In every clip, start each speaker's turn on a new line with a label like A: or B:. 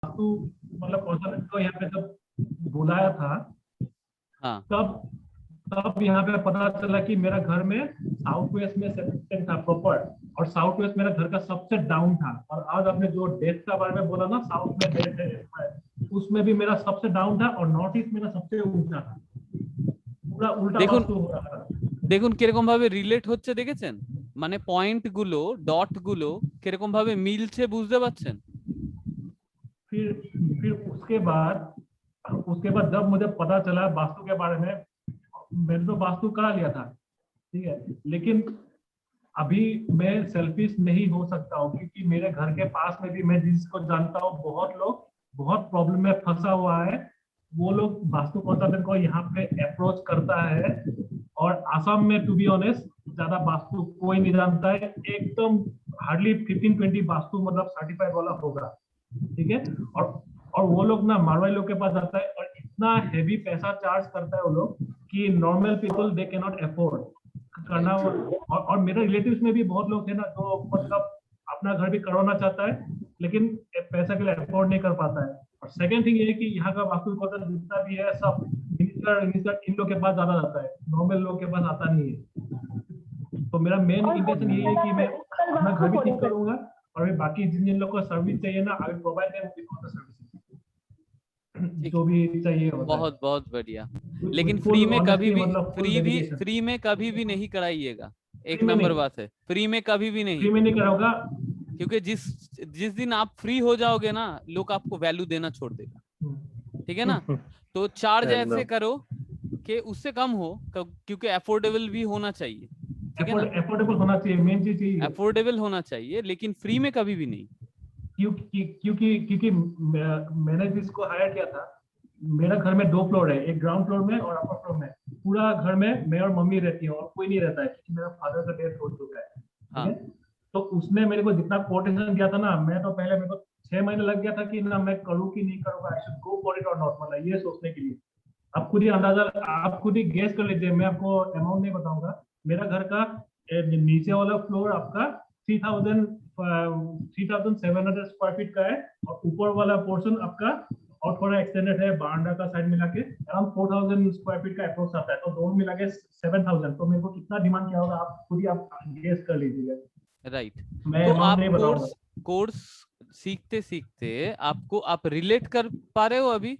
A: वास्तु मतलब कौशल को यहाँ पे जब बुलाया था,
B: हाँ
A: तब तब यहाँ पे पता चला कि मेरा घर में साउथ वेस्ट में सेप्टिक था प्रॉपर, और साउथ वेस्ट मेरा घर का सबसे डाउन था। और आज आपने जो डेथ का बारे में बोला ना, साउथ में डेथ है, उसमें भी मेरा सबसे डाउन था, और नॉर्थ ईस्ट मेरा सबसे ऊंचा था। पूरा उल्टा
B: দেখুন
A: वास्तु हो रहा था।
B: দেখুন কিরকম ভাবে রিলেট হচ্ছে, দেখেছেন? মানে পয়েন্ট গুলো, ডট গুলো কিরকম ভাবে মিলছে, বুঝতে পারছেন?
A: फिर फिर उसके बाद जब मुझे पता चला वास्तु के बारे में, मैंने तो वास्तु करा लिया था, ठीक है, लेकिन अभी मैं सेल्फिश नहीं हो सकता हूँ, क्योंकि मेरे घर के पास में भी मैं जिसको जानता हूँ, बहुत लोग बहुत प्रॉब्लम में फंसा हुआ है। वो लोग वास्तु कंसल्टेंट को यहाँ पे अप्रोच करता है, और आसाम में टू बी ऑनेस्ट ज्यादा वास्तु कोई नहीं जानता है, एकदम हार्डली 15-20 वास्तु मतलब सर्टिफाइड वाला होगा, ठीक है। और वो लोग ना मारवाड़ी लोग के पास जाता है, और इतना हेवी पैसा चार्ज करता है वो लोग कि normal people they can not afford करना। और मेरे रिलेटिव्स में भी बहुत लोग थे ना, जो मतलब अपना घर भी करवाना चाहता है, लेकिन पैसा के लिए अफोर्ड नहीं कर पाता है। और सेकंड थिंग ये है कि यहाँ का वास्तु कौशल जितना भी है सब मिनिस्टर इन लोग के पास ज्यादा जाता है, नॉर्मल लोग के पास आता नहीं है। तो मेरा मेन इंटेंशन ये है कि मैं अपना घर भी ठीक करूंगा, और बाकी जिन जिन लोग को सर्विस चाहिए ना, I will provide them with all the services जो भी चाहिए होता है।
B: बहुत बहुत बढ़िया। लेकिन
A: फुल
B: फ्री में कभी
A: ऑनेस्टली
B: भी,
A: मतलब फुल डेडिकेशन।
B: फ्री में कभी भी नहीं कराइएगा। एक
A: फ्री में
B: नंबर
A: नहीं,
B: बात है, फ्री में कभी भी नहीं।
A: फ्री में नहीं कराऊंगा।
B: क्योंकि जिस जिस दिन आप फ्री हो जाओगे ना, लोग आपको वैल्यू देना छोड़ देगा, ठीक है ना? तो चार्ज ऐसे करो कि उससे कम हो, क्योंकि अफोर्डेबल भी होना चाहिए, ठीक है ना?
A: अफोर्डेबल होना चाहिए, मेन चीज चाहिए।
B: अफोर्डेबल होना चाहिए, लेकिन फ्री में कभी भी नहीं।
A: क्योंकि मैंने जिसको हायर किया था, मेरा घर में 2 फ्लोर है, एक ग्राउंड फ्लोर में और अपर फ्लोर में। पूरा घर में मैं और मम्मी रहती है, और कोई नहीं रहता है, क्योंकि मेरा फादर का डेथ हो चुका है, ठीक है। तो उसने मेरे को जितना कोटेशन दिया था ना, मैं तो पहले मेरे को 6 महीने लग गया था कि ना मैं करूँ कि नहीं करूँगा, I should go for it और नॉट, मतलब ये सोचने के लिए। आप खुद ही अंदाजा, आप खुद ही गेस कर लीजिए, मैं आपको अमाउंट नहीं बताऊंगा। मेरा घर का नीचे वाला फ्लोर आपका 3700 स्क्वायर फीट का है, और ऊपर वाला पोर्शन आपका और थोड़ा एक्सटेंडेड है, बारंडा का साइड मिला के अराउंड 4000 स्क्वायर फीट का अप्रोक्स आता है। तो दोनों मिला के 7000। तो मेरे को कितना डिमांड क्या होगा, आप खुद ही आप गेस कर लीजिएगा।
B: राइट।
A: मैं
B: तो
A: अमाउंट
B: आप
A: नहीं बताऊंगा।
B: कोर्स सीखते सीखते आप रिलेट कर पा रहे हो अभी?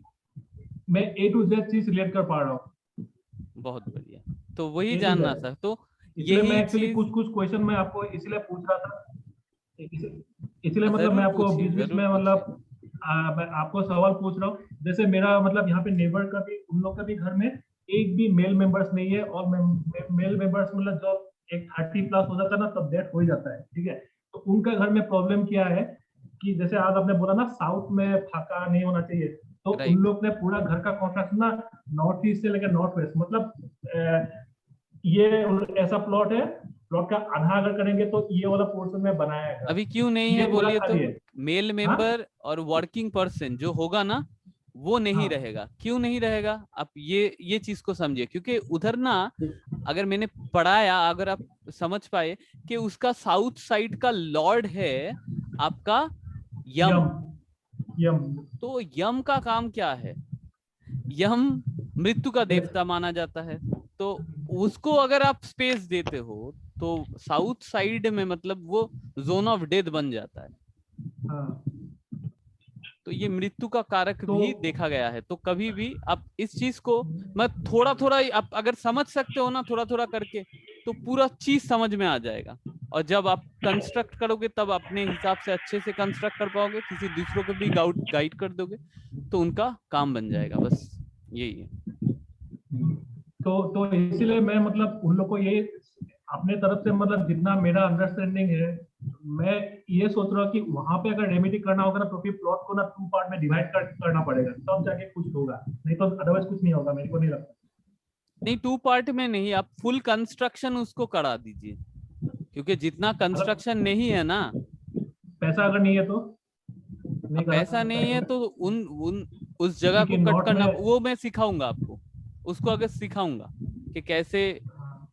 A: मैं A to Z चीज रिलेट कर पा रहा हूँ।
B: बहुत बढ़िया। तो वही
A: A to
B: जानना
A: Z।
B: था, तो
A: इसलिए मैं
B: यही
A: एक्चुअली
B: चीज।
A: कुछ कुछ क्वेश्चन मैं आपको इसलिए पूछ रहा था, इसलिए मतलब मैं
B: जरूर
A: आपको
B: पूछिए,
A: बीच बीच
B: जरूर
A: में
B: पूछिए।
A: मतलब मैं आपको सवाल पूछ रहा हूँ। जैसे मेरा मतलब यहाँ पे नेबर का भी, उन लोग का भी घर में एक भी मेल मेंबर्स नहीं है, और मेल मेंबर्स मतलब जब एक 30+ हो जाता है ना, तब डेथ हो ही जाता है, ठीक है। तो उनका घर में प्रॉब्लम क्या है कि जैसे आज आपने बोला ना साउथ में फाका नहीं होना चाहिए, तो उन
B: राइट।
A: लोग ने पूरा घर का कॉन्ट्रैक्ट ना नॉर्थ ईस्ट से लेकर नॉर्थ वेस्ट, मतलब ये ऐसा प्लॉट है, प्लॉट का आधा अगर करेंगे तो ये वाला पोर्शन में बनाया है,
B: अभी क्यों नहीं
A: ये
B: है
A: पूरा
B: बोलिए तो?
A: खाली है।
B: मेल
A: हाँ
B: मेंबर और वर्किंग पर्सन जो होगा ना, वो नहीं
A: हाँ
B: रहेगा। क्यों नहीं रहेगा? आप ये चीज को समझिए, क्योंकि उधर ना, अगर मैंने पढ़ाया, अगर आप समझ पाए कि उसका साउथ साइड का लॉर्ड है आपका यम।
A: यम। यम।
B: तो यम का काम क्या है? यम मृत्यु का देवता माना जाता है। तो उसको अगर आप स्पेस देते हो, तो साउथ साइड में मतलब वो जोन ऑफ डेथ बन जाता है।
A: हाँ
B: तो ये मृत्यु का कारक
A: तो
B: भी देखा गया है। तो कभी भी आप इस चीज को, मैं थोड़ा थोड़ा आप अगर समझ सकते हो ना, थोड़ा थोड़ा करके, तो पूरा चीज समझ में आ जाएगा। और जब आप कंस्ट्रक्ट करोगे, तब अपने हिसाब से अच्छे से कंस्ट्रक्ट कर पाओगे, किसी दूसरों को भी गाइड कर दोगे, तो उनका काम बन जाएगा। बस यही है।
A: तो इसलिए मैं मतलब उन लोग को ये अपने तरफ से मतलब जितना मेरा अंडरस्टैंडिंग है, मैं ये सोच रहा हूँ कि वहां पे अगर रेमेडी करना होगा ना, तो फिर प्लॉट को ना 2 पार्ट में डिवाइड करना पड़ेगा, तब जाके कुछ होगा, नहीं तो अदरवाइज कुछ नहीं होगा, मेरे को नहीं लगता।
B: नहीं, 2 पार्ट में नहीं, आप फुल कंस्ट्रक्शन उसको करा दीजिए। क्योंकि जितना
A: अगर
B: कंस्ट्रक्शन नहीं है ना,
A: पैसा अगर नहीं है तो
B: अब
A: नहीं करा
B: पैसा नहीं है
A: सकता,
B: तो उन उन उस जगह
A: क्योंकि
B: को कट
A: नॉर्थ में
B: करना, वो मैं सिखाऊंगा आपको। उसको अगर सिखाऊंगा कि कैसे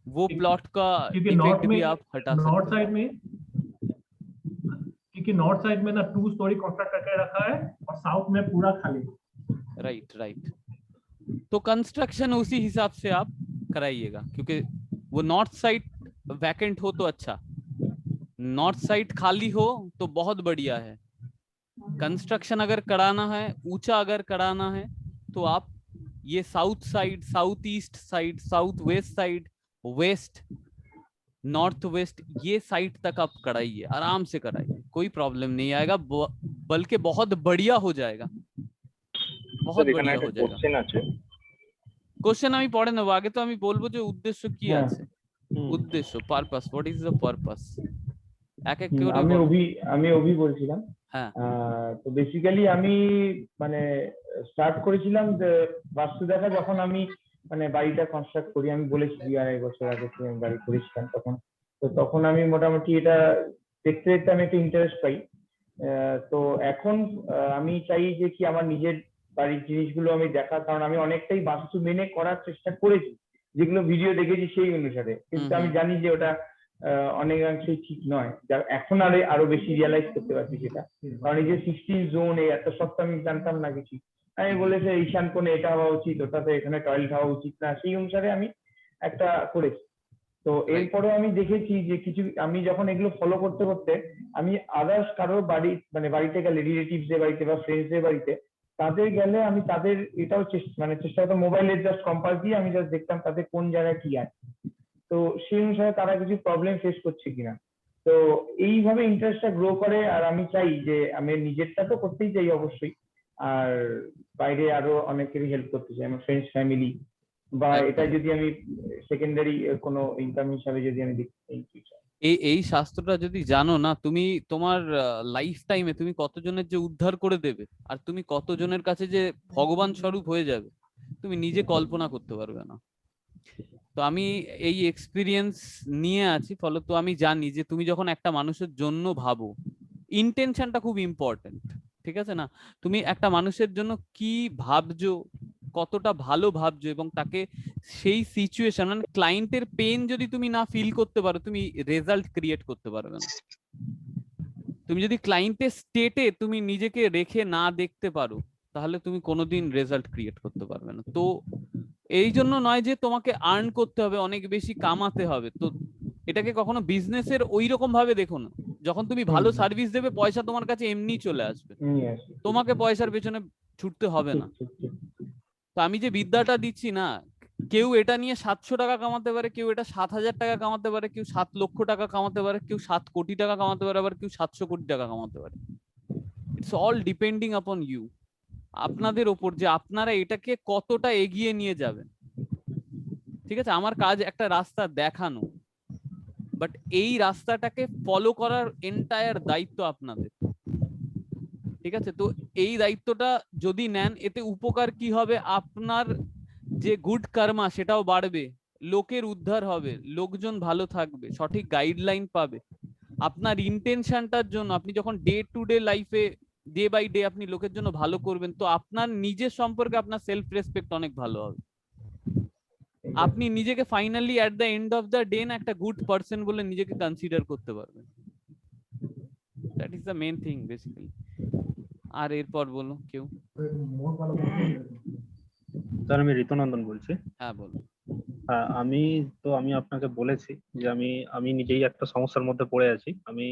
B: वो प्लॉट का
A: क्योंकि
B: डिफेक्ट भी आप हटा सकते
A: नॉर्थ
B: हो।
A: साइड में क्योंकि नॉर्थ साइड में ना 2 स्टोरी कंस्ट्रक्ट करके रखा है, और और साउथ में पूरा खाली।
B: Right right. तो कंस्ट्रक्शन उसी हिसाब से आप कराइएगा, क्योंकि वो नॉर्थ साइड वैकेंट हो तो अच्छा, नॉर्थ साइड खाली हो तो बहुत बढ़िया है। कंस्ट्रक्शन अगर कराना है, ऊंचा अगर कराना है, तो आप ये south side, south east side, south west side, west, north west, ये साइड तक आप कराइए, आराम से कराइए, कोई प्रॉब्लम नहीं आएगा, बल्कि बहुत बढ़िया हो जाएगा, बहुत बढ़िया हो जाएगा।
C: কোশ্চেন আছে।
B: কোশ্চেন আমি পড়ে নেবো, আগে তো আমি বলবো যে উদ্দেশ্য কি
D: হ্যাঁ।
B: আছে, উদ্দেশ্য, purpose, what is the purpose, এক এক করে
D: আমি
B: বলো।
D: অভি বলছিলাম।
B: হ্যাঁ।
D: তো বেসিক্যালি আমি মানে স্টার্ট করেছিলাম যে বাস্তু দেখা যখন আমি মানে বাড়িটা কনস্ট্রাক্ট করি, আমি বলেছি 2-2.5 বছর আগে আমি বাড়ি করেছিলাম তখন আমি মোটামুটি এটা দেখতে দেখতে আমি একটা ইন্টারেস্ট পাই। তো এখন আমি চাই যে কি আমার নিজের বাড়ির জিনিসগুলো আমি দেখা, কারণ আমি অনেকটাই বাস্তু মেনে করার চেষ্টা করেছি, যেগুলো ভিডিও দেখেছি সেই অনুসারে, কিন্তু আমি জানি যে ওটা অনেকাংশেই ঠিক নয়। এখন আরো বেশি রিয়ালাইজ করতে পারছি সেটা, কারণ এই যে 16 জোন এত সব তো আমি জানতাম না কিছু। আমি বলেছি ঈশান কোণে এটা হওয়া উচিত, ওটাতে এখানে টয়লেট হওয়া উচিত না, সেই অনুসারে আমি একটা করেছি। তো এরপরে আমি দেখেছি যে কিছু আমি যখন এগুলো ফলো করতে করতে আমি আদার্স কারোর বাড়ি মানে বাড়িতে গেলে, রিলেটিভস এর বাড়িতে বা ফ্রেন্ডস এর বাড়িতে তাদের গেলে আমি তাদের এটাও চেষ্টা করতাম মোবাইলে জাস্ট কম্পাস দিয়ে আমি জাস্ট দেখতাম তাদের কোন জায়গায় কি আছে, তো সেই অনুসারে তারা কিছু প্রবলেম ফেস করছে কিনা। তো এইভাবে ইন্টারেস্টটা গ্রো করে। আর আমি চাই যে আমি নিজেরটা তো করতেই চাই অবশ্যই, আর বাইরে আরো অনেকেরই হেল্প করতে চাই, আমার ফ্রেন্ডস ফ্যামিলি, বা এটা যদি আমি সেকেন্ডারি কোনো ইনকাম হিসাবে যদি আমি দেখি।
B: এই শাস্ত্রটা যদি জানো না, তুমি তোমার লাইফ টাইমে তুমি কতজনের যে উদ্ধার করে দেবে, আর তুমি কতজনের কাছে যে ভগবান স্বরূপ হয়ে যাবে, তুমি নিজে কল্পনা করতে পারবে না। তো আমি এই এক্সপিরিয়েন্স নিয়ে আছি, ফলত আমি জানি যে তুমি যখন একটা মানুষের জন্য ভাবো, ইন্টেনশনটা খুব ইম্পর্টেন্ট, ঠিক আছে না? তুমি একটা মানুষের জন্য কি ভাবছো, কতটা ভালো ভাবছো, এবং তাকে সেই সিচুয়েশন মানে ক্লায়েন্টের পেন যদি তুমি না ফিল করতে পারো, তুমি রেজাল্ট ক্রিয়েট করতে পারবে না। তুমি যদি ক্লায়েন্টের স্টেটে তুমি নিজেকে রেখে না দেখতে পারো, তাহলে তুমি কোনোদিন রেজাল্ট ক্রিয়েট করতে পারবে না। তো এই জন্য নয় যে তোমাকে আর্ন করতে হবে, অনেক বেশি কামাতে হবে, তো এটাকে কখনো বিজনেসের ওই রকম ভাবে দেখো না। যখন তুমি ভালো সার্ভিস দেবে, পয়সা তোমার কাছে এমনি চলে আসবে, তোমাকে পয়সার পেছনে ছুটতে হবে না। তো আমি যে বিদ্যাটা দিচ্ছি না, কেউ এটা নিয়ে 700 টাকা কামাতে পারে, কেউ এটা 7,000 টাকা কামাতে পারে, কেউ 7 লক্ষ টাকা কামাতে পারে, কেউ 7 কোটি টাকা কামাতে পারে, আবার কেউ 700 কোটি টাকা কামাতে পারে। It's all depending upon you, আপনাদের ওপর যে আপনারা এটাকে কতটা এগিয়ে নিয়ে যাবেন। ঠিক আছে, আমার কাজ একটা রাস্তা দেখানো, বাট এই রাস্তাটাকে ফলো করার এন্টায়ার দায়িত্ব আপনাদের। ঠিক আছে, তো এই দায়িত্বটা যদি নেন, এতে উপকার কি হবে, আপনার যে গুড কর্মা সেটাও বাড়বে, লোকের উদ্ধার হবে, লোকজন ভালো থাকবে, সঠিক গাইডলাইন পাবে। আপনার ইন্টেনশনটার জন্য আপনি যখন ডে টু ডে লাইফে ডে বাই ডে আপনি লোকের জন্য ভালো করবেন, তো আপনার নিজের সম্পর্কে আপনার সেলফ রেসপেক্ট অনেক ভালো হবে। আপনি নিজেকে finally at the end of the day না একটা গুড পারসন বলে নিজেকে কনসিডার করতে পারবেন। That is the main thing basically. আর এরপর বলো কেউ।
C: স্যার আমি ঋতুনন্দন বলছি।
B: হ্যাঁ বলো।
C: আমি আপনাকে বলেছি যে আমি নিজেই একটা সমস্যার মধ্যে পড়ে আছি। আমি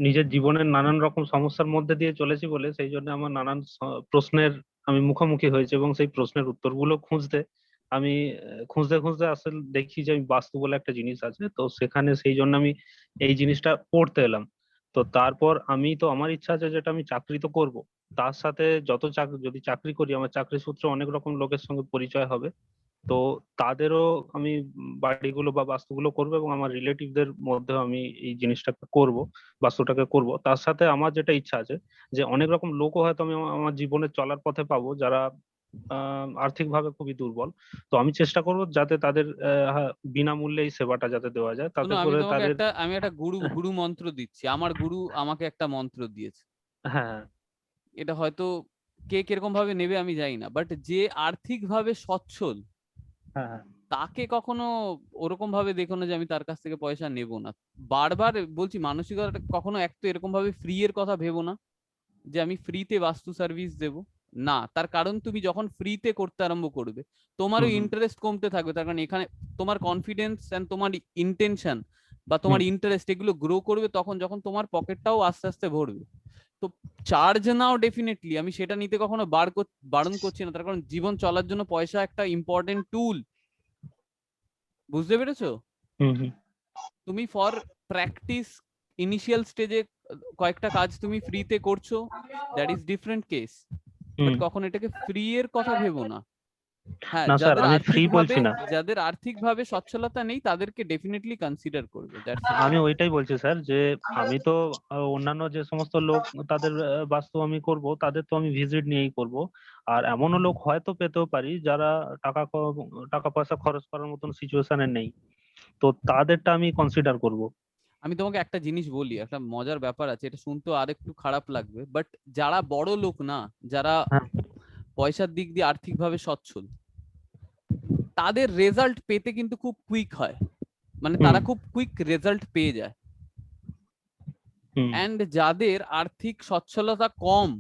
C: নিজের জীবনের নানান রকম সমস্যার মধ্যে দিয়ে চলেছি বলে সেই জন্য আমার নানান প্রশ্নের আমি মুখোমুখি হয়েছি, এবং সেই প্রশ্নের উত্তরগুলো খুঁজতে খুঁজতে আসলে দেখি যে আমি বাস্তু বলে একটা জিনিস আছে, তো সেখানে সেই জন্য আমি এই জিনিসটা পড়তে এলাম। তো তারপর আমার ইচ্ছা আছে যেটা আমি চাকরি তো করব, তার সাথে যদি চাকরি করি, আমার চাকরি সূত্রে অনেক রকম লোকের সঙ্গে পরিচয় হবে, তো তাদেরও আমি বাড়িগুলো বা বাস্তুগুলো করবো, এবং আমার রিলেটিভদের মধ্যেও আমি এই জিনিসটাকে করব, বাস্তুটাকে করব। তার সাথে আমার যেটা ইচ্ছা আছে যে অনেক রকম লোকও হয়তো আমি আমার জীবনে চলার পথে পাবো যারা আর্থিকভাবে খুবই দুর্বল, তো আমি চেষ্টা করব যাতে তাদের বিনামূল্যে এই সেবাটা যাতে দেওয়া যায়, তাতে করে
B: আমি একটা গুরু মন্ত্র দিচ্ছি। আমার গুরু আমাকে একটা মন্ত্র দিয়েছে।
C: হ্যাঁ,
B: এটা হয়তো কে কিরকম ভাবে নেবে আমি জানি না, বাট যে আর্থিকভাবে সচ্ছল তাকে কখনো ওরকম ভাবে দেখো না যে আমি তার কাছ থেকে পয়সা নেব না। বারবার বলছি, মানসিকতা কখনো এক তো এরকম ভাবে ফ্রি এর কথা ভেবো না, যে আমি ফ্রিতে বাস্তু সার্ভিস দেব, না। তার কারণ তুমি যখন ফ্রিতে করতে আরম্ভ করবে তোমারও ইন্টারেস্ট কমতে থাকবে, তার কারণ এখানে তোমার কনফিডেন্স এন্ড তোমার ইন্টেনশন বা তোমার ইন্টারেস্ট এগুলো গ্রো করবে তখন যখন তোমার পকেটটাও আস্তে আস্তে ভরবে। তো চার্জ নাও ডেফিনেটলি, আমি সেটা নিতে কখনো বারণ করছি না, তার কারণ জীবন চলার জন্য পয়সা একটা ইম্পর্টেন্ট টুল, বুঝতে পেরেছো? তুমি ফর প্র্যাকটিস ইনিশিয়াল স্টেজে কয়েকটা কাজ তুমি ফ্রিতে করছো, that is different case, but কখন এটাকে ফ্রি এর কথা ভেবো না। হ্যাঁ,
C: না স্যার, আমি ফ্রি বলছি না।
B: যাদের আর্থিকভাবে সচ্ছলতা নেই তাদেরকে ডেফিনেটলি কনসিডার করবে।
C: আমি ওইটাই বলছি স্যার, যে আমি তো অন্যান্য যে সমস্ত লোক তাদের বাস্তু আমি করব, তাদের তো আমি ভিজিট নিয়েই করব। আর এমনও লোক হয়তো পেতেও পারি যারা টাকা পয়সা খরচ করার মতন সিচুয়েশনে নেই, তো তাদেরটা আমি কনসিডার করব।
B: আমি তোমাকে একটা জিনিস বলি, একটা মজার ব্যাপার আছে, এটা শুনতে আরেকটু খারাপ লাগবে, বাট যারা বড় লোক না, যারা পয়সার দিক দিয়ে আর্থিকভাবে সচ্ছল, তাদের রেজাল্ট পেতে কিন্তু খুব কুইক হয়, মানে তারা খুব কুইক রেজাল্ট পেয়ে যায়। এন্ড যাদের আর্থিক সচ্ছলতা কম,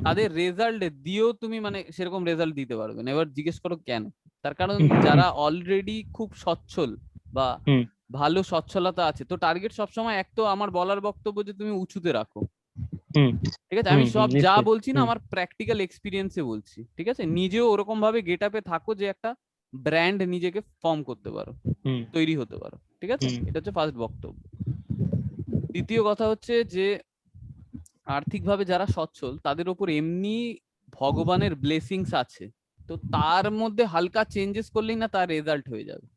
B: তাদের রেজাল্ট দিয়েও তুমি মানে সেরকম রেজাল্ট দিতে পারবে না। এবার জিজ্ঞেস করো কেন? তার কারণ যারা অলরেডি খুব সচ্ছল বা ভালো সচ্ছলতা আছে, তো টার্গেট সবসময় এক, তো আমার বলার বক্তব্য যে তুমি উঁচুতে রাখো, ঠিক আছে? আমি সব যা বলছি না আমার প্র্যাকটিক্যাল এক্সপিরিয়েন্সে বলছি, ঠিক আছে? নিজেও ওরকম ভাবে গেট আপে থাকো যে একটা ব্র্যান্ড নিজেকে ফর্ম করতে পারো, তৈরি হতে পারো, ঠিক আছে? এটা হচ্ছে ফার্স্ট বক্তব্য। দ্বিতীয় কথা হচ্ছে যে আর্থিকভাবে যারা সচ্ছল তাদের উপর এমনি ভগবানের ব্লেসিংস আছে, তো তার মধ্যে হালকা চেঞ্জেস করলেই না তার রেজাল্ট হয়ে যাবে।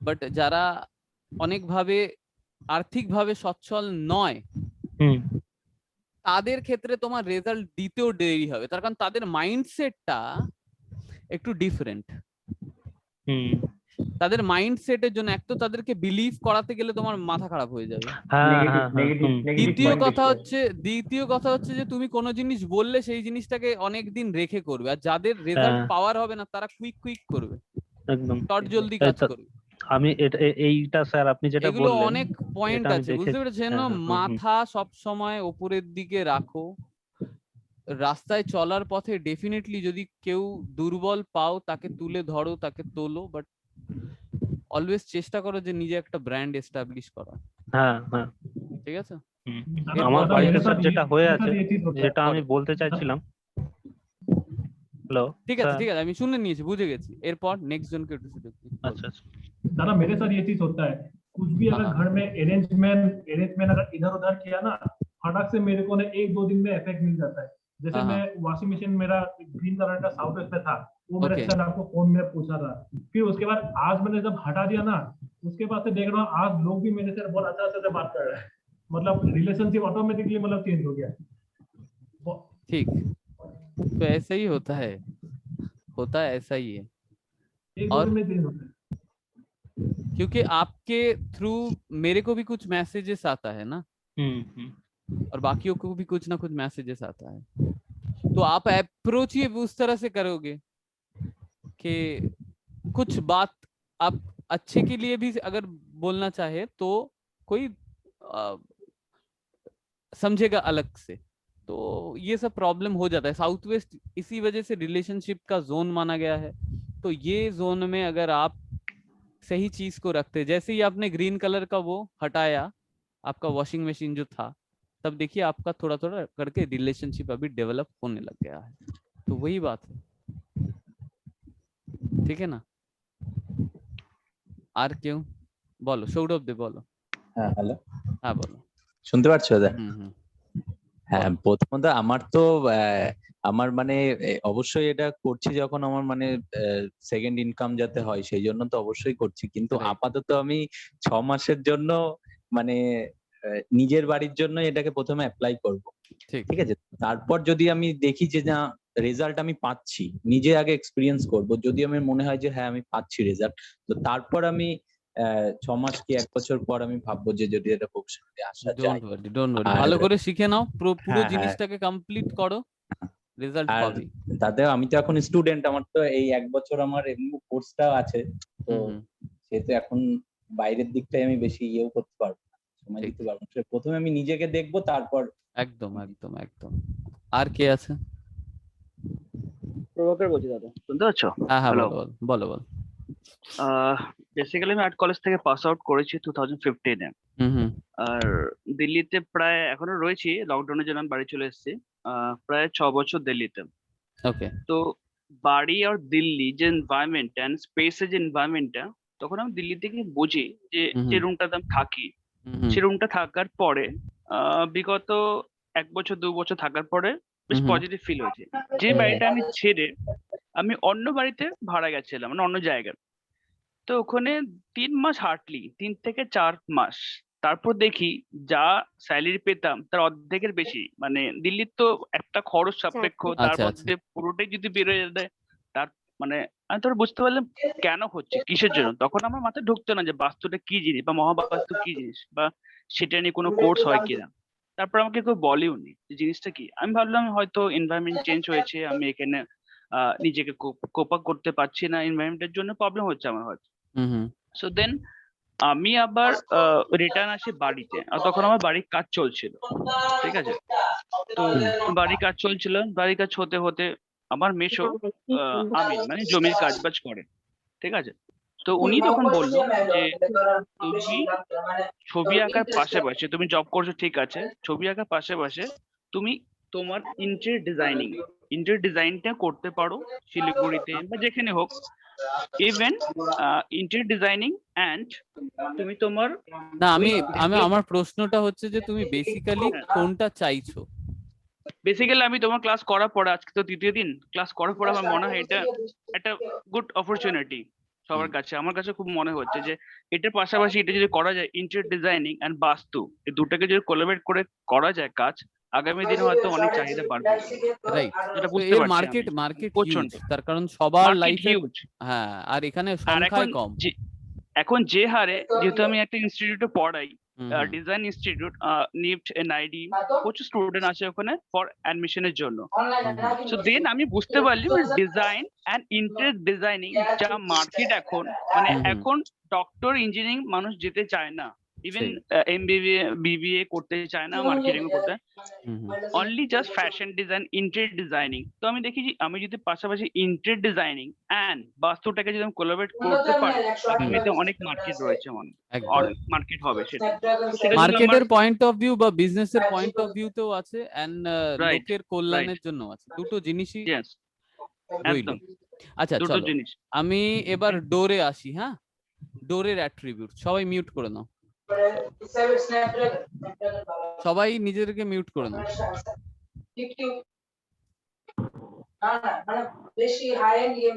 B: বাট যারা অনেকভাবে আর্থিকভাবে সচ্ছল নয়, তাদের ক্ষেত্রে তোমার রেজাল্ট দিতেও দেরি হবে, তার কারণ তাদের মাইন্ডসেটটা একটু ডিফারেন্ট। তাদের মাইন্ডসেটের জন্য এক তো তাদেরকে বিলিভ করাতে গেলে তোমার মাথা খারাপ হয়ে যাবে। দ্বিতীয় কথা হচ্ছে যে তুমি কোনো জিনিস বললে সেই জিনিসটাকে অনেকদিন রেখে করবে, আর যাদের রেজাল্ট পাওয়ার হবে না তারা কুইক করবে, একদম চট জলদি কাজ করবে।
C: আমি এইটা স্যার আপনি যেটা বললেন,
B: এগুলো অনেক পয়েন্ট আছে, বুঝতে পেরেছেন? মাথা সব সময় উপরের দিকে রাখো। রাস্তায় চলার পথে ডেফিনেটলি যদি কেউ দুর্বল পাও তাকে তুলে ধরো, তাকে তোলো, বাট অলওয়েজ চেষ্টা করো যে নিজে একটা ব্র্যান্ড এস্টাবলিশ করা। ঠিক আছে?
C: আমার বাড়িতে স্যার যেটা হয়ে আছে, যেটা আমি বলতে চাইছিলাম। हेलो,
B: ठीक है আমি শুনে নিয়েছি, বুঝে গেছি। এরপর নেক্সট জনকে একটু সুযোগ দিই।
C: अच्छा
A: दादा मेरे साथ ये चीज होता है, कुछ भी अगर घर में अरेंजमेंट अगर इधर उधर किया ना, फटाक से मेरे को ना 1-2 दिन में इफेक्ट मिल जाता है। जैसे मैं वॉशिंग मशीन मेरा ग्रीन कलर का साउथ वेस्ट में था, वो मेरे सर आपको फोन में पूछा था, फिर उसके बाद आज मैंने जब हटा दिया ना, उसके बाद से देख रहा हूँ आज लोग भी मेरे से बहुत अच्छा से बात कर रहे हैं, मतलब रिलेशनशिप ऑटोमेटिकली मतलब चेंज हो गया।
B: ठीक, तो ऐसा ही होता है ऐसा ही है। और क्योंकि आपके थ्रू मेरे को भी कुछ मैसेजेस आता है ना, और बाकियों को भी कुछ ना कुछ मैसेजेस आता है, तो आप अप्रोच ही उस तरह से करोगे कि कुछ बात आप अच्छे के लिए भी अगर बोलना चाहे तो कोई समझेगा अलग से, तो ये सब प्रॉब्लम हो जाता है। साउथ वेस्ट इसी वजह से रिलेशनशिप का जोन माना गया है, तो ये जोन में अगर आप सही चीज को रखते, जैसे ही आपने ग्रीन कलर का वो हटाया आपका वॉशिंग मशीन जो था, तब देखिए आपका थोड़ा थोड़ा करके रिलेशनशिप अभी डेवलप होने लग गया है, तो वही बात है, ठीक है ना? আর কেউ বলো, সৌরভ দে বলো।
E: হ্যাঁ হ্যালো,
B: হ্যাঁ বলো,
E: শুনতে পাচ্ছো দাদা? হ্যাঁ, প্রথমত আমার মানে অবশ্যই এটা করছি যখন আমার মানে সেকেন্ড ইনকাম যাতে হয় সেই জন্য তো অবশ্যই করছি, কিন্তু আপাতত আমি 6 মাসের জন্য মানে নিজের বাড়ির জন্য এটাকে প্রথমে অ্যাপ্লাই করব, ঠিক আছে? তারপর যদি আমি দেখি যে না রেজাল্ট আমি পাচ্ছি, নিজে আগে এক্সপিরিয়েন্স করব, যদি আমার মনে হয় যে হ্যাঁ আমি পাচ্ছি রেজাল্ট, তো তারপর আমি 6 মাস কি 1 বছর পর আমি ভাববো যে যদি এটা ভবিষ্যতে আসা যায়।
B: ডোন্ট ওয়ারি, ভালো করে শিখে নাও, পুরো জিনিসটাকে কমপ্লিট করো, রেজাল্ট পাবে।
E: তাতে আমি তো এখন স্টুডেন্ট, আমার তো এই 1 বছর আমার এমনি কোর্সটাও আছে, তো সেহেতু এখন বাইরের দিকটাই আমি বেশি ইয়েও করতে পারবো না। সময়
B: ঠিক।
E: দিতে পারবো না। প্রথমে আমি নিজেকে দেখবো, তারপর
B: একদম একদম একদম। আর কে আছে?
F: প্রভাকর বলছি দাদা, শুনতে পাচ্ছ?
B: হ্যাঁ হ্যাঁ,
F: হ্যালো।
B: বলো বলো বলো বলো।
F: বেসিক্যালি আমি আর্ট কলেজ থেকে পাস আউট করেছি 2015-এ।
B: হুম হুম।
F: আর দিল্লিতে প্রায় এখনো রয়েছি, লকডাউনের জন্য আমি বাড়ি চলে এসেছি। প্রায় 6 বছর দিল্লিতে।
B: ওকে।
F: তো বাড়ি আর দিল্লি যে এনভায়রনমেন্ট অ্যান্ড স্পেসের যে এনভায়রনমেন্টটা, তখন আমি দিল্লি থেকে বুঝি যে
B: হুম
F: যে
B: হুম।
F: রুমটাতে আমি থাকি,
B: হুম হুম।
F: সে রুমটা থাকার পরে বিগত 1 বছর 2 বছর থাকার পরে বেশ
B: হুম হুম।
F: পজিটিভ ফিল হয়েছে। যে বাড়িটা আমি ছেড়ে আমি অন্য বাড়িতে ভাড়া গেছিলাম, মানে অন্য জায়গায়। তো ওখানে 3 মাস হার্ডলি 3 থেকে 4 মাস, তারপর দেখি যা স্যালারি পেতাম তার অর্ধেকের বেশি। মানে দিল্লির তো একটা খরচ সাপেক্ষ, তার
B: আচ্ছা, আচ্ছা।
F: মধ্যে পুরোটাই যদি বেরোয় যায়, তার মানে আমি তোর বুঝতে পারলাম কেন হচ্ছে, কিসের জন্য। তখন আমার মাথায় ঢুকতো না যে বাস্তুটা কি জিনিস বা মহাবাস্তু কি জিনিস বা সেটা নিয়ে কোনো কোর্স হয় কিনা। তারপর আমাকে কেউ বলেও নি যে জিনিসটা কি। আমি ভাবলাম হয়তো এনভায়রনমেন্ট চেঞ্জ হয়েছে, আমি এখানে নিজেকে কোপ আপ করতে পারছি না, এনভায়রনমেন্টের জন্য প্রবলেম হচ্ছে আমার হয়তো।
B: হুম হুম।
F: সো দেন আমি আবার রিটার্ন আসি বাড়িতে, আর তখন আমার বাড়ির কাজ চলছিল, ঠিক আছে। তো বাড়ির কাজ চলছিল, বাড়ির কাজ হতে হতে আমার মেসো আমিন মানে জমির কাজ বাজ করে, ঠিক আছে। তো উনি তখন বললো যে তুমি ছবি আঁকার পাশাপাশি, তুমি জব করছো ঠিক আছে, ছবি আঁকার পাশাপাশি তুমি তোমার ইন্টেরিয়র ডিজাইনটা করতে পারো শিলিগুড়িতে বা যেখানে হোক। ইভেন ইন্টেরিয়র ডিজাইনিং অ্যান্ড তুমি তোমার
B: না,
F: ওই
B: আমার প্রশ্নটা হচ্ছে যে তুমি বেসিক্যালি কোনটা চাইছো?
F: বেসিক্যালি আমি তোমার ক্লাস করার পরে, আজকে তো 3য় দিন, ক্লাস করার পরে আমার মনে হয় এটা একটা গুড অপরচুনিটি সবার কাছে। আমার কাছে খুব মনে হচ্ছে যে এটার পাশাপাশি এটা যদি করা যায়, ইন্টেরিয়র ডিজাইনিং এন্ড বাস্তু, এই দুটাকে যদি কোলাবরেট করে করা যায় কাজ, আগামী দিনে হয়তো অনেক চাহিদা বাড়বে,
B: রাইট।
F: যেটা
B: তো
F: বুঝতে
B: এর
F: পারছি
B: মার্কেট
F: আমি
B: মার্কেট
F: প্রচন্ড
B: হিউজ, তার কারণ সবার
F: মার্কেট
B: লাইফে।
F: হিউজ।
B: হ্যাঁ, আর এখানে
F: আর
B: সংখ্যায় কম।
F: এখন যে হারে, যেহেতু আমি একটা ইনস্টিটিউটে পড়াই,
B: হুম হুম।
F: ডিজাইন ইনস্টিটিউট, নিফট এনআইডি, প্রচুর স্টুডেন্ট আছে ওখানে ফর অ্যাডমিশনের জন্য। সো দেন আমি বুঝতে পারলাম ডিজাইন অ্যান্ড ইন্টেরিয়র ডিজাইনিং যা মার্কেট এখন, মানে
B: হুম হুম।
F: এখন ডক্টর ইঞ্জিনিয়ারিং মানুষ যেতে চায় না, ইভেন
B: সেই।
F: এমবিবিএ বিবিএ করতে চায় না, মার্কেটিং করতে,
B: হুম হুম।
F: Only just fashion design, interior designing. তো আমি দেখি যে আমি যদি পাশাপাশি ইন্টেরিয়র ডিজাইনিং অ্যান্ড বাস্তুটাকে যদি আমি কোলাবরেট করতে পারি, আগামীতে অনেক মার্কেট রয়েছে,
B: একদম।
F: অনেক মার্কেট হবে সেটা। সেটা যদি আমার
B: মার্কেটের পয়েন্ট অফ ভিউ বা বিজনেসের পয়েন্ট অফ ভিউতেও আছে, এন্ড
F: রাইট
B: লোকের কল্যাণের জন্য আছে, দুটো জিনিসই
F: ইয়েস
B: রইল।
F: একদম
B: আচ্ছা
F: দুটো
B: চলো,
F: জিনিস।
B: আমি এবার ডোরে আসি। হ্যাঁ, ডোরের অ্যাট্রিবিউট সবাই মিউট করে নাও, সবাই নিজেদেরকে মিউট করে নাও।
G: বেশি হাই এন্ড গেম